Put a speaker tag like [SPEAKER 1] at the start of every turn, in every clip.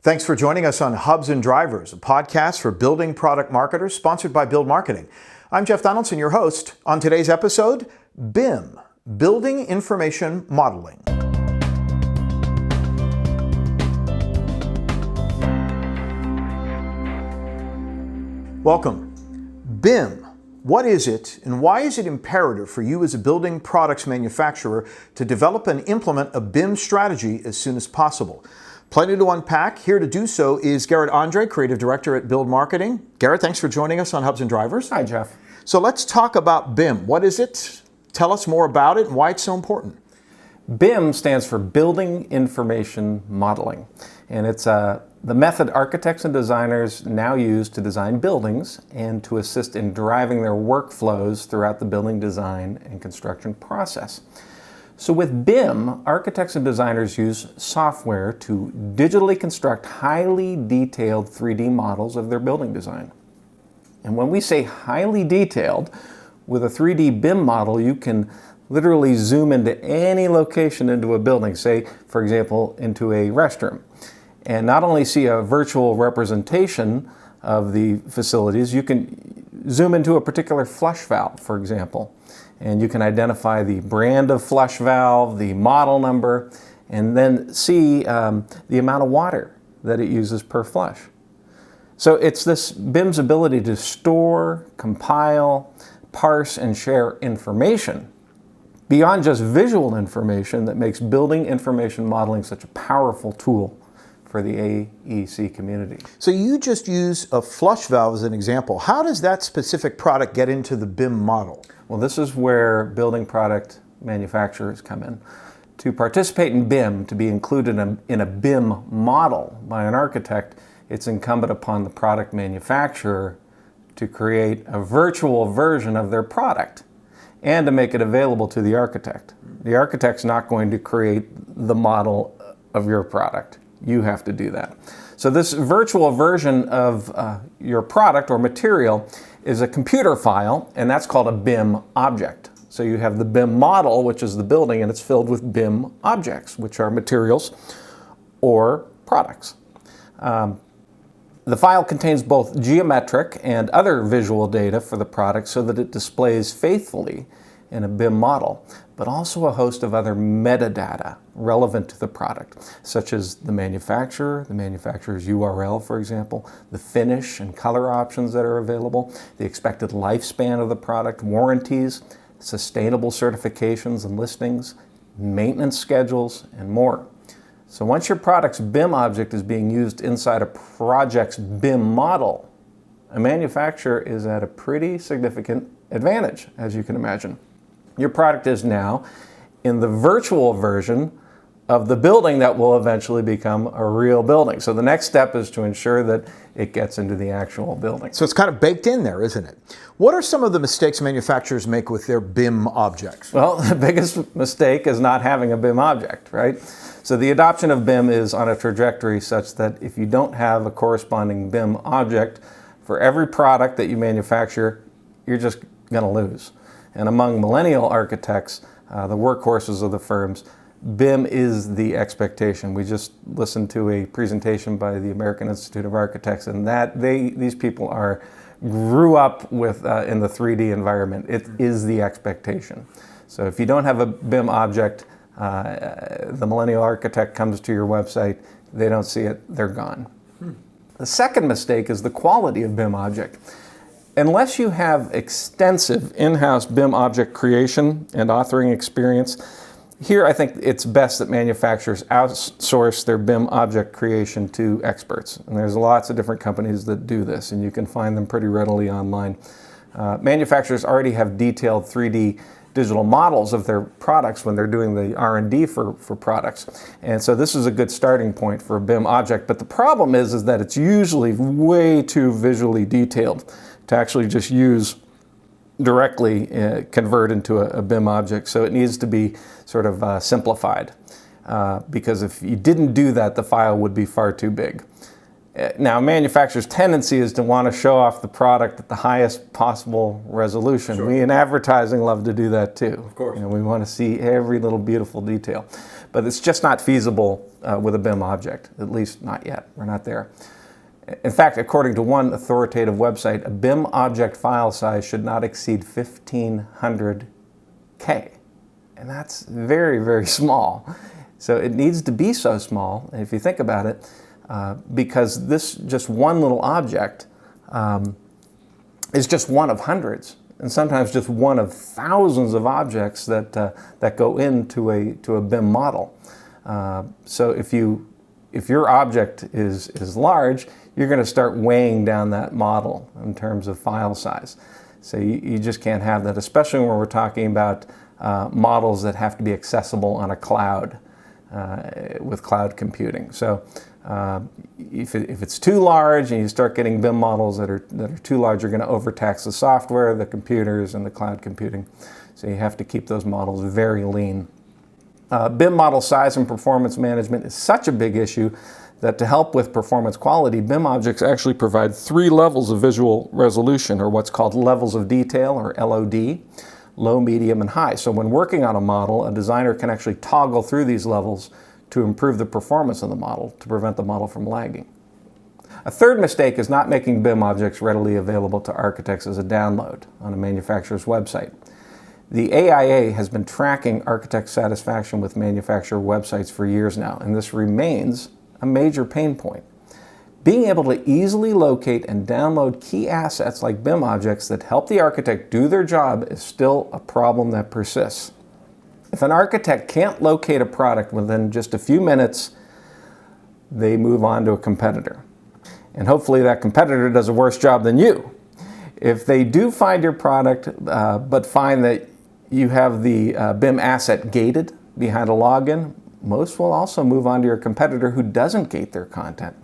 [SPEAKER 1] Thanks for joining us on Hubs and Drivers, a podcast for building product marketers sponsored by BLD Marketing. I'm Jeff Donaldson, your host. On today's episode, BIM, Building Information Modeling. Welcome. BIM, what is it and why is it imperative for you as a building products manufacturer to develop and implement a BIM strategy as soon as possible? Plenty to unpack. Here to do so is Garrett Andrae, Creative Director at BLD Marketing. Garrett, thanks for joining us on Hubs and Drivers.
[SPEAKER 2] Hi, Jeff.
[SPEAKER 1] So let's talk about BIM. What is it? Tell us more about it and why it's so important.
[SPEAKER 2] BIM stands for Building Information Modeling, and it's the method architects and designers now use to design buildings and to assist in driving their workflows throughout the building design and construction process. So with BIM, architects and designers use software to digitally construct highly detailed 3D models of their building design. And when we say highly detailed, with a 3D BIM model, you can literally zoom into any location into a building, say, for example, into a restroom, and not only see a virtual representation of the facilities, you can zoom into a particular flush valve, for example. And you can identify the brand of flush valve, the model number, and then see the amount of water that it uses per flush. So it's this BIM's ability to store, compile, parse, and share information beyond just visual information that makes building information modeling such a powerful tool for the AEC community.
[SPEAKER 1] So you just use a flush valve as an example. How does that specific product get into the BIM model?
[SPEAKER 2] Well, this is where building product manufacturers come in. To participate in BIM, to be included in a BIM model by an architect, it's incumbent upon the product manufacturer to create a virtual version of their product and to make it available to the architect. The architect's not going to create the model of your product. You have to do that. So this virtual version of your product or material is a computer file, and that's called a BIM object. So you have the BIM model, which is the building, and it's filled with BIM objects, which are materials or products. The file contains both geometric and other visual data for the product so that it displays faithfully in a BIM model, but also a host of other metadata relevant to the product, such as the manufacturer, the manufacturer's URL, for example, the finish and color options that are available, the expected lifespan of the product, warranties, sustainable certifications and listings, maintenance schedules, and more. So once your product's BIM object is being used inside a project's BIM model, a manufacturer is at a pretty significant advantage, as you can imagine. Your product is now in the virtual version of the building that will eventually become a real building. So the next step is to ensure that it gets into the actual building.
[SPEAKER 1] So it's kind of baked in there, isn't it? What are some of the mistakes manufacturers make with their BIM objects?
[SPEAKER 2] Well, the biggest mistake is not having a BIM object, right? So the adoption of BIM is on a trajectory such that if you don't have a corresponding BIM object for every product that you manufacture, you're just going to lose. And among millennial architects, the workhorses of the firms, BIM is the expectation. We just listened to a presentation by the American Institute of Architects, and these people grew up with in the 3D environment. It is the expectation. So if you don't have a BIM object, the millennial architect comes to your website, they don't see it, they're gone. The second mistake is the quality of BIM object. Unless you have extensive in-house BIM object creation and authoring experience, here I think it's best that manufacturers outsource their BIM object creation to experts. And there's lots of different companies that do this, and you can find them pretty readily online. Manufacturers already have detailed 3D digital models of their products when they're doing the R&D for products. And so this is a good starting point for a BIM object. But the problem is that it's usually way too visually detailed to actually just use directly, convert into a BIM object. So it needs to be sort of simplified because if you didn't do that, the file would be far too big. Now, a manufacturer's tendency is to want to show off the product at the highest possible resolution.
[SPEAKER 1] Sure.
[SPEAKER 2] We in advertising love to do that too.
[SPEAKER 1] Of course.
[SPEAKER 2] We want to see every little beautiful detail. But it's just not feasible with a BIM object, at least not yet. We're not there. In fact, according to one authoritative website, a BIM object file size should not exceed 1,500 K. And that's very, very small. So it needs to be so small, if you think about it, because this just one little object is just one of hundreds, and sometimes just one of thousands of objects that go into a BIM model. So if your object is large, you're going to start weighing down that model in terms of file size. So you just can't have that, especially when we're talking about models that have to be accessible on a cloud with cloud computing. So if it's too large and you start getting BIM models that are too large, you're going to overtax the software, the computers, and the cloud computing. So you have to keep those models very lean. BIM model size and performance management is such a big issue that to help with performance quality, BIM objects actually provide 3 levels of visual resolution, or what's called levels of detail, or LOD, low, medium, and high. So when working on a model, a designer can actually toggle through these levels to improve the performance of the model, to prevent the model from lagging. A third mistake is not making BIM objects readily available to architects as a download on a manufacturer's website. The AIA has been tracking architect satisfaction with manufacturer websites for years now, and this remains a major pain point. Being able to easily locate and download key assets like BIM objects that help the architect do their job is still a problem that persists. If an architect can't locate a product within just a few minutes, they move on to a competitor. And hopefully that competitor does a worse job than you. If they do find your product, but find that you have the BIM asset gated behind a login, most will also move on to your competitor who doesn't gate their content.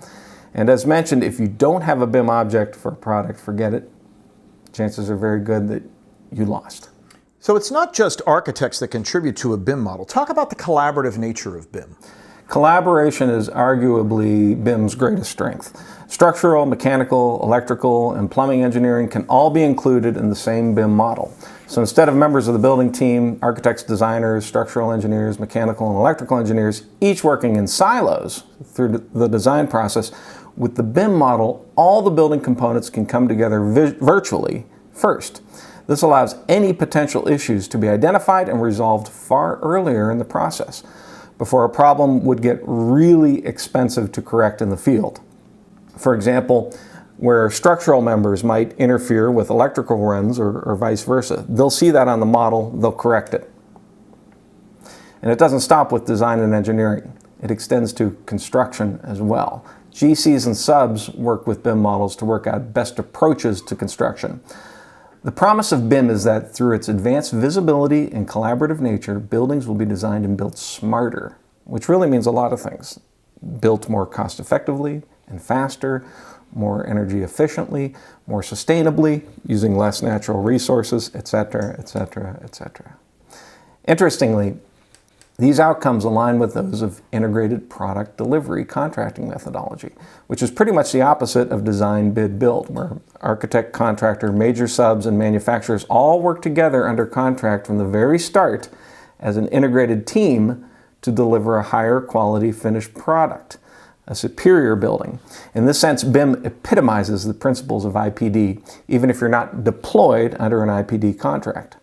[SPEAKER 2] And as mentioned, if you don't have a BIM object for a product, forget it. Chances are very good that you lost.
[SPEAKER 1] So it's not just architects that contribute to a BIM model. Talk about the collaborative nature of BIM.
[SPEAKER 2] Collaboration is arguably BIM's greatest strength. Structural, mechanical, electrical, and plumbing engineering can all be included in the same BIM model. So instead of members of the building team, architects, designers, structural engineers, mechanical and electrical engineers, each working in silos through the design process, with the BIM model, all the building components can come together virtually first. This allows any potential issues to be identified and resolved far earlier in the process, before a problem would get really expensive to correct in the field. For example, where structural members might interfere with electrical runs or vice versa. They'll see that on the model, they'll correct it. And it doesn't stop with design and engineering. It extends to construction as well. GCs and subs work with BIM models to work out best approaches to construction. The promise of BIM is that through its advanced visibility and collaborative nature, buildings will be designed and built smarter, which really means a lot of things. Built more cost effectively and faster, more energy efficiently, more sustainably, using less natural resources, etc., etc., etc. Interestingly, these outcomes align with those of integrated product delivery contracting methodology, which is pretty much the opposite of design, bid, build, where architect, contractor, major subs, and manufacturers all work together under contract from the very start as an integrated team to deliver a higher quality finished product, a superior building. In this sense, BIM epitomizes the principles of IPD, even if you're not deployed under an IPD contract.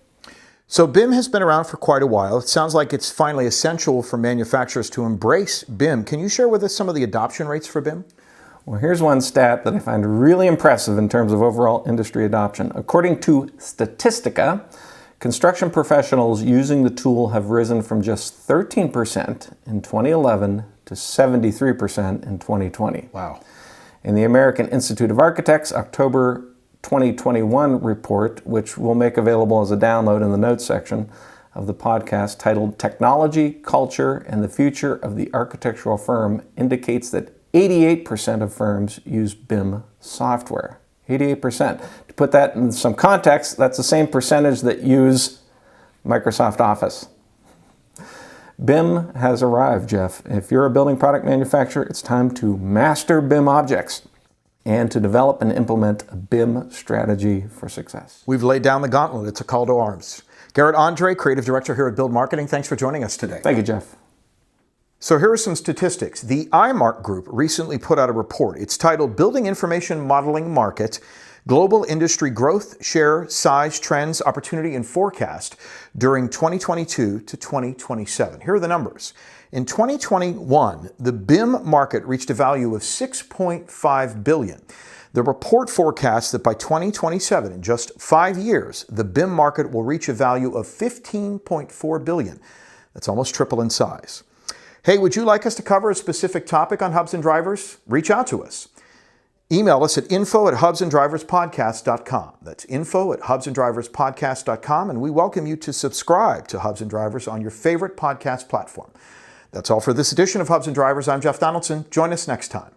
[SPEAKER 1] So BIM has been around for quite a while. It sounds like it's finally essential for manufacturers to embrace BIM. Can you share with us some of the adoption rates for BIM?
[SPEAKER 2] Well, here's one stat that I find really impressive in terms of overall industry adoption. According to Statistica, construction professionals using the tool have risen from just 13% in 2011 to 73% in 2020.
[SPEAKER 1] Wow.
[SPEAKER 2] In the American Institute of Architects October 2021 report, which we'll make available as a download in the notes section of the podcast, titled Technology, Culture, and the Future of the Architectural Firm, indicates that 88% of firms use BIM software. 88%. To put that in some context, that's the same percentage that use Microsoft Office. BIM has arrived, Jeff. If you're a building product manufacturer, it's time to master BIM objects and to develop and implement a BIM strategy for success.
[SPEAKER 1] We've laid down the gauntlet. It's a call to arms. Garrett Andrae, Creative Director here at BLD Marketing. Thanks for joining us today.
[SPEAKER 2] Thank you, Jeff.
[SPEAKER 1] So here are some statistics. The iMark Group recently put out a report. It's titled Building Information Modeling Market, Global Industry Growth, Share, Size, Trends, Opportunity, and Forecast during 2022 to 2027. Here are the numbers. In 2021, the BIM market reached a value of $6.5 billion. The report forecasts that by 2027, in just 5 years, the BIM market will reach a value of $15.4 billion. That's almost triple in size. Hey, would you like us to cover a specific topic on Hubs and Drivers? Reach out to us. Email us at info@hubsanddriverspodcast.com. That's info@hubsanddriverspodcast.com, and we welcome you to subscribe to Hubs and Drivers on your favorite podcast platform. That's all for this edition of Hubs and Drivers. I'm Jeff Donaldson. Join us next time.